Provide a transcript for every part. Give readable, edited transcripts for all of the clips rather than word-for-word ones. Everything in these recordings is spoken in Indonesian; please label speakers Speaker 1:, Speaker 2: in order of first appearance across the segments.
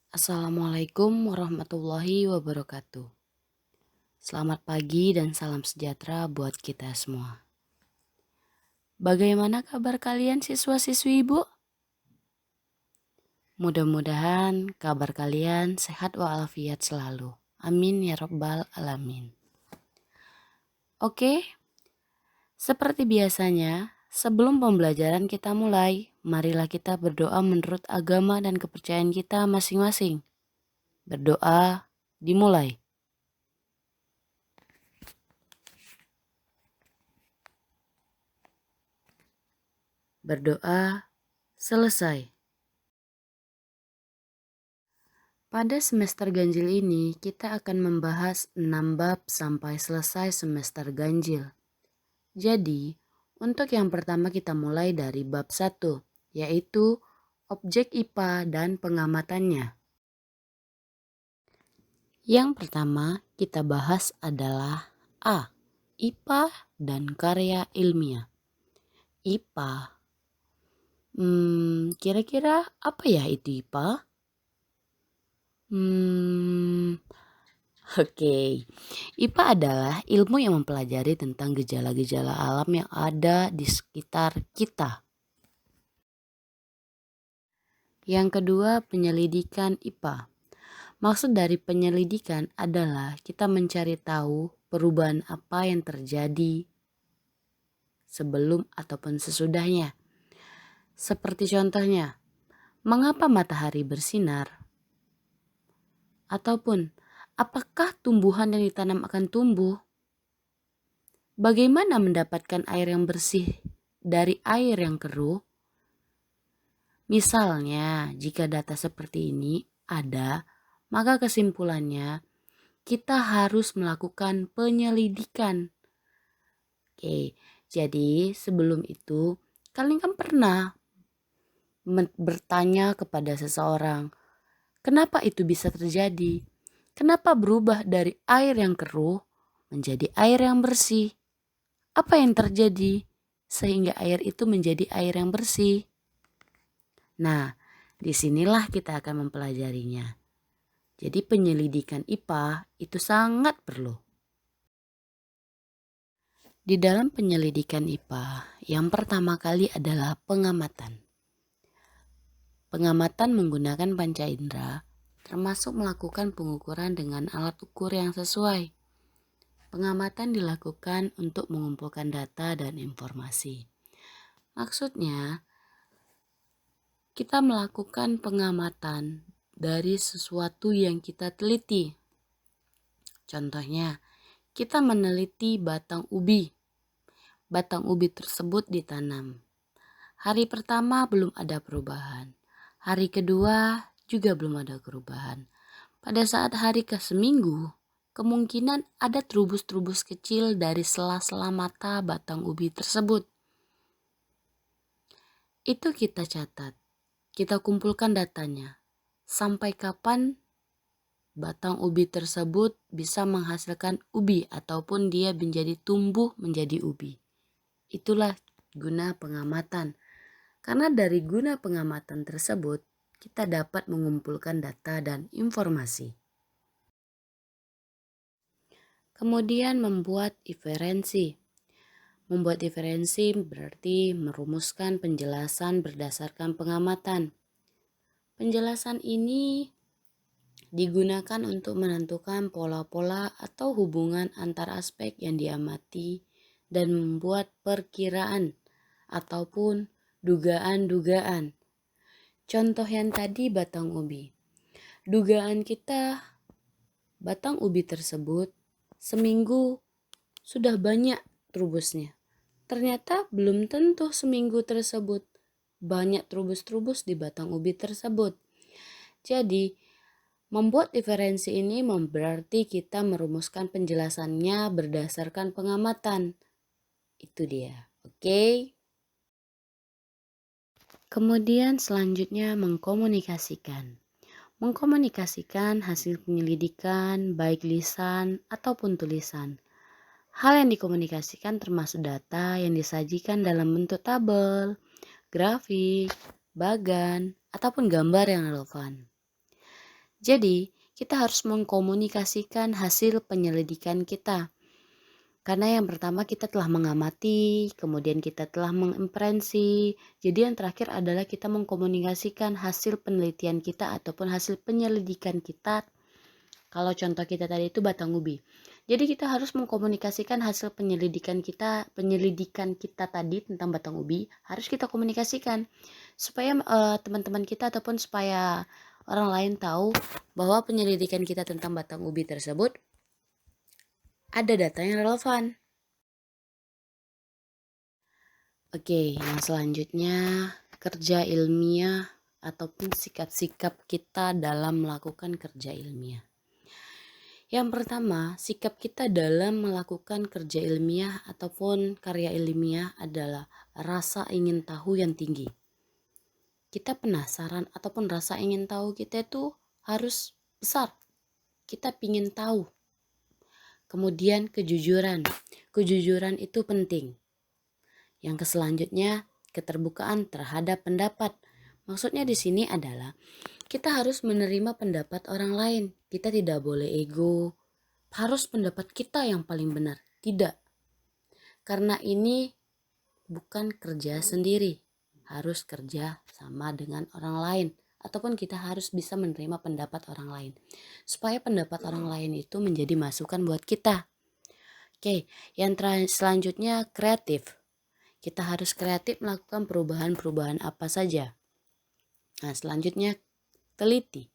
Speaker 1: Assalamualaikum warahmatullahi wabarakatuh. Selamat pagi dan salam sejahtera buat kita semua. Bagaimana kabar kalian siswa-siswi Ibu? Mudah-mudahan kabar kalian sehat walafiat selalu. Amin ya rabbal alamin. Oke, seperti biasanya, sebelum pembelajaran kita mulai, marilah kita berdoa menurut agama dan kepercayaan kita masing-masing. Berdoa dimulai. Berdoa selesai. Pada semester ganjil ini, kita akan membahas 6 bab sampai selesai semester ganjil. Jadi, untuk yang pertama kita mulai dari bab 1, yaitu objek IPA dan pengamatannya. Yang pertama kita bahas adalah A. IPA dan karya ilmiah. IPA. Kira-kira apa ya itu IPA? Oke, IPA adalah ilmu yang mempelajari tentang gejala-gejala alam yang ada di sekitar kita. Yang kedua, penyelidikan IPA. Maksud dari penyelidikan adalah kita mencari tahu perubahan apa yang terjadi sebelum ataupun sesudahnya. Seperti contohnya, mengapa matahari bersinar? Ataupun, apakah tumbuhan yang ditanam akan tumbuh? Bagaimana mendapatkan air yang bersih dari air yang keruh? Misalnya, jika data seperti ini ada, maka kesimpulannya kita harus melakukan penyelidikan. Oke, jadi sebelum itu kalian kan pernah bertanya kepada seseorang, kenapa itu bisa terjadi? Kenapa berubah dari air yang keruh menjadi air yang bersih? Apa yang terjadi sehingga air itu menjadi air yang bersih? Nah, disinilah kita akan mempelajarinya. Jadi penyelidikan IPA itu sangat perlu. Di dalam penyelidikan IPA, yang pertama kali adalah pengamatan. Pengamatan menggunakan panca indera, termasuk melakukan pengukuran dengan alat ukur yang sesuai. Pengamatan dilakukan untuk mengumpulkan data dan informasi. Maksudnya, kita melakukan pengamatan dari sesuatu yang kita teliti. Contohnya, kita meneliti batang ubi. Batang ubi tersebut ditanam. Hari pertama belum ada perubahan. Hari kedua juga belum ada perubahan. Pada saat hari ke-seminggu, kemungkinan ada trubus-trubus kecil dari sela-sela mata batang ubi tersebut. Itu kita catat. Kita kumpulkan datanya. Sampai kapan batang ubi tersebut bisa menghasilkan ubi ataupun dia menjadi tumbuh menjadi ubi. Itulah guna pengamatan. Karena dari guna pengamatan tersebut, kita dapat mengumpulkan data dan informasi. Kemudian membuat inferensi. Membuat inferensi berarti merumuskan penjelasan berdasarkan pengamatan. Penjelasan ini digunakan untuk menentukan pola-pola atau hubungan antar aspek yang diamati dan membuat perkiraan ataupun dugaan-dugaan. Contoh yang tadi batang ubi. Dugaan kita batang ubi tersebut seminggu sudah banyak trubusnya. Ternyata belum tentu seminggu tersebut banyak trubus-trubus di batang ubi tersebut. Jadi membuat diferensi ini berarti kita merumuskan penjelasannya berdasarkan pengamatan. Itu dia, oke? Kemudian selanjutnya mengkomunikasikan. Mengkomunikasikan hasil penyelidikan baik lisan ataupun tulisan. Hal yang dikomunikasikan termasuk data yang disajikan dalam bentuk tabel, grafik, bagan, ataupun gambar yang relevan. Jadi, kita harus mengkomunikasikan hasil penyelidikan kita. Karena yang pertama kita telah mengamati, kemudian kita telah mengimpresi. Jadi yang terakhir adalah kita mengkomunikasikan hasil penelitian kita ataupun hasil penyelidikan kita. Kalau contoh kita tadi itu batang ubi. Jadi kita harus mengkomunikasikan hasil penyelidikan kita tadi tentang batang ubi, harus kita komunikasikan supaya teman-teman kita ataupun supaya orang lain tahu bahwa penyelidikan kita tentang batang ubi tersebut ada data yang relevan. Oke, yang selanjutnya kerja ilmiah ataupun sikap-sikap kita dalam melakukan kerja ilmiah. Yang pertama, sikap kita dalam melakukan kerja ilmiah ataupun karya ilmiah adalah rasa ingin tahu yang tinggi. Kita penasaran ataupun rasa ingin tahu kita itu harus besar. Kita ingin tahu. Kemudian kejujuran. Kejujuran itu penting. Yang selanjutnya, keterbukaan terhadap pendapat. Maksudnya di sini adalah kita harus menerima pendapat orang lain. Kita tidak boleh ego, harus pendapat kita yang paling benar. Tidak. Karena ini bukan kerja sendiri. Harus kerja sama dengan orang lain. Ataupun kita harus bisa menerima pendapat orang lain. Supaya pendapat orang lain itu menjadi masukan buat kita. Oke, yang selanjutnya kreatif. Kita harus kreatif melakukan perubahan-perubahan apa saja. Nah, selanjutnya teliti.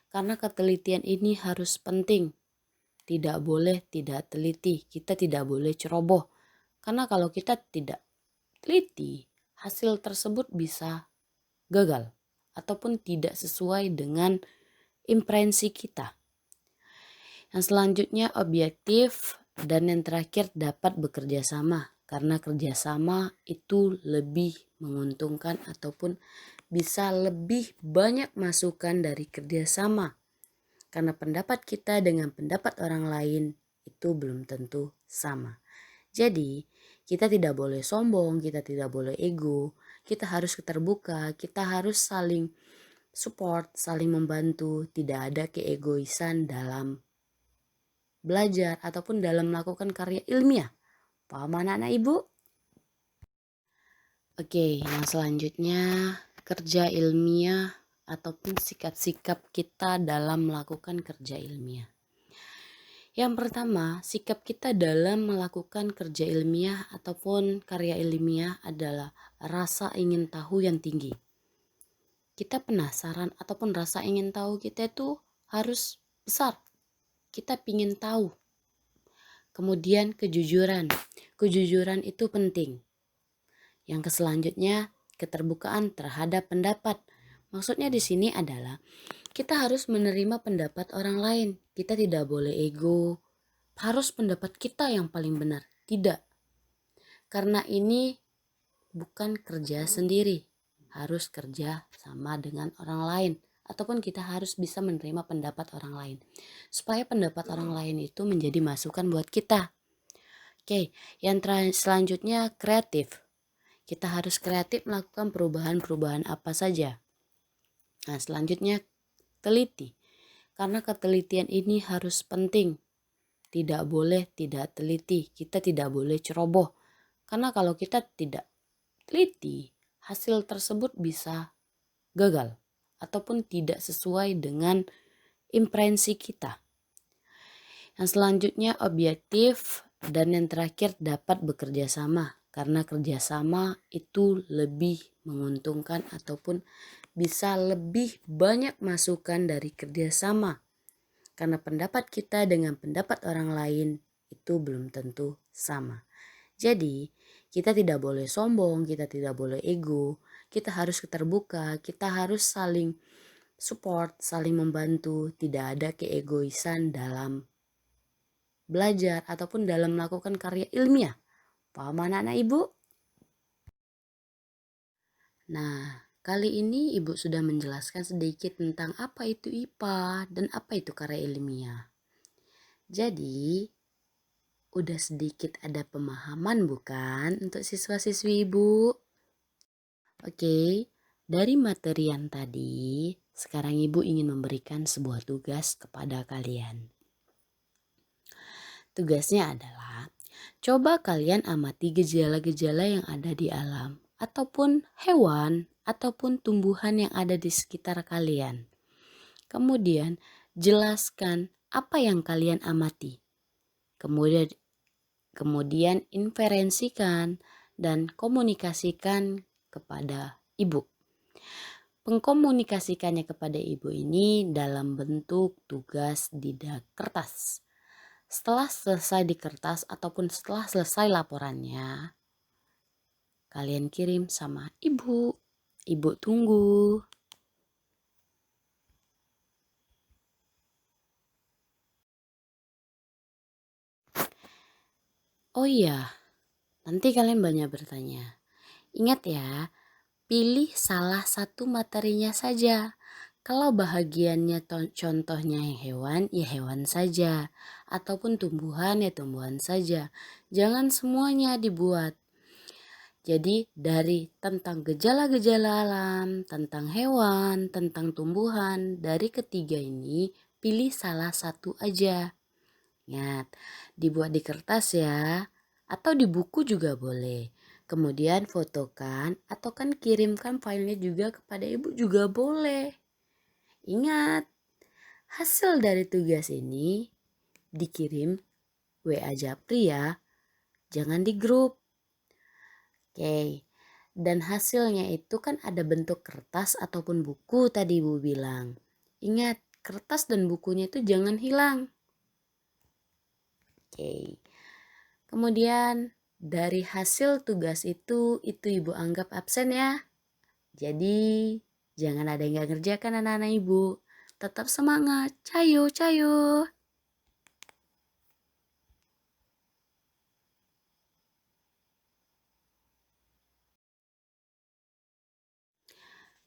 Speaker 1: Karena ketelitian ini harus penting. Tidak boleh tidak teliti. Kita tidak boleh ceroboh. Karena kalau kita tidak teliti, hasil tersebut bisa gagal ataupun tidak sesuai dengan impresi kita. Yang selanjutnya objektif dan yang terakhir dapat bekerja sama. Karena kerjasama itu lebih menguntungkan ataupun bisa lebih banyak masukan dari kerjasama. Karena pendapat kita dengan pendapat orang lain itu belum tentu sama. Jadi kita tidak boleh sombong, kita tidak boleh ego, kita harus terbuka, kita harus saling support, saling membantu, tidak ada keegoisan dalam belajar ataupun dalam melakukan karya ilmiah. Paham anak-anak ibu? Oke, yang selanjutnya kerja ilmiah ataupun sikap-sikap kita dalam melakukan kerja ilmiah. Yang pertama, sikap kita dalam melakukan kerja ilmiah ataupun karya ilmiah adalah rasa ingin tahu yang tinggi. Kita penasaran ataupun rasa ingin tahu kita itu harus besar. Kita ingin tahu. Kemudian kejujuran. Kejujuran itu penting. Yang selanjutnya keterbukaan terhadap pendapat. Maksudnya di sini adalah kita harus menerima pendapat orang lain. Kita tidak boleh ego. Harus pendapat kita yang paling benar. Tidak. Karena ini bukan kerja sendiri. Harus kerja sama dengan orang lain. Ataupun kita harus bisa menerima pendapat orang lain. Supaya pendapat orang lain itu menjadi masukan buat kita. Oke, yang selanjutnya kreatif. Kita harus kreatif melakukan perubahan-perubahan apa saja. Nah, selanjutnya teliti. Karena ketelitian ini harus penting. Tidak boleh tidak teliti. Kita tidak boleh ceroboh. Karena kalau kita tidak teliti, hasil tersebut bisa gagal ataupun tidak sesuai dengan impresi kita. Yang selanjutnya objektif dan yang terakhir dapat bekerja sama. Karena kerjasama itu lebih menguntungkan ataupun bisa lebih banyak masukan dari kerjasama. Karena pendapat kita dengan pendapat orang lain itu belum tentu sama. Jadi kita tidak boleh sombong, kita tidak boleh ego, kita harus terbuka, kita harus saling support, saling membantu, tidak ada keegoisan dalam belajar ataupun dalam melakukan karya ilmiah. Paham anak-anak ibu? Nah, kali ini ibu sudah menjelaskan sedikit tentang apa itu IPA dan apa itu karya ilmiah. Jadi, udah sedikit ada pemahaman bukan untuk siswa-siswi ibu? Oke, Dari materi yang tadi, sekarang Ibu ingin memberikan sebuah tugas kepada kalian. Tugasnya adalah, coba kalian amati gejala-gejala yang ada di alam, ataupun hewan, ataupun tumbuhan yang ada di sekitar kalian. Kemudian, jelaskan apa yang kalian amati. Kemudian inferensikan dan komunikasikan kepada ibu. Pengkomunikasikannya kepada ibu ini dalam bentuk tugas di kertas. Setelah selesai di kertas ataupun setelah selesai laporannya, kalian kirim sama ibu. Ibu tunggu. Oh iya, nanti kalian banyak bertanya. Ingat ya, pilih salah satu materinya saja. Kalau bahagiannya contohnya hewan, ya hewan saja. Ataupun tumbuhan, ya tumbuhan saja. Jangan semuanya dibuat. Jadi dari tentang gejala-gejala alam, tentang hewan, tentang tumbuhan, dari ketiga ini pilih salah satu aja. Ingat, dibuat di kertas ya, atau di buku juga boleh. Kemudian fotokan atau kan kirimkan filenya juga kepada ibu juga boleh. Ingat, hasil dari tugas ini dikirim WA Japri ya, jangan di grup. Oke, dan hasilnya itu kan ada bentuk kertas ataupun buku tadi Ibu bilang. Ingat, kertas dan bukunya itu jangan hilang. Oke, kemudian dari hasil tugas itu Ibu anggap absen ya. Jadi jangan ada yang gak ngerjakan anak-anak Ibu. Tetap semangat, cayo cayo.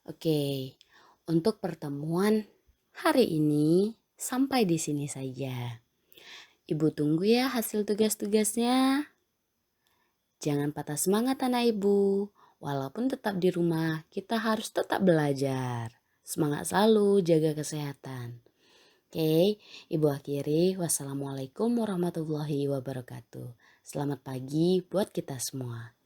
Speaker 1: Oke, untuk pertemuan hari ini sampai di sini saja. Ibu tunggu ya hasil tugas-tugasnya. Jangan patah semangat anak ibu. Walaupun tetap di rumah, kita harus tetap belajar. Semangat selalu, jaga kesehatan. Oke, Ibu akhiri. Wassalamualaikum warahmatullahi wabarakatuh. Selamat pagi buat kita semua.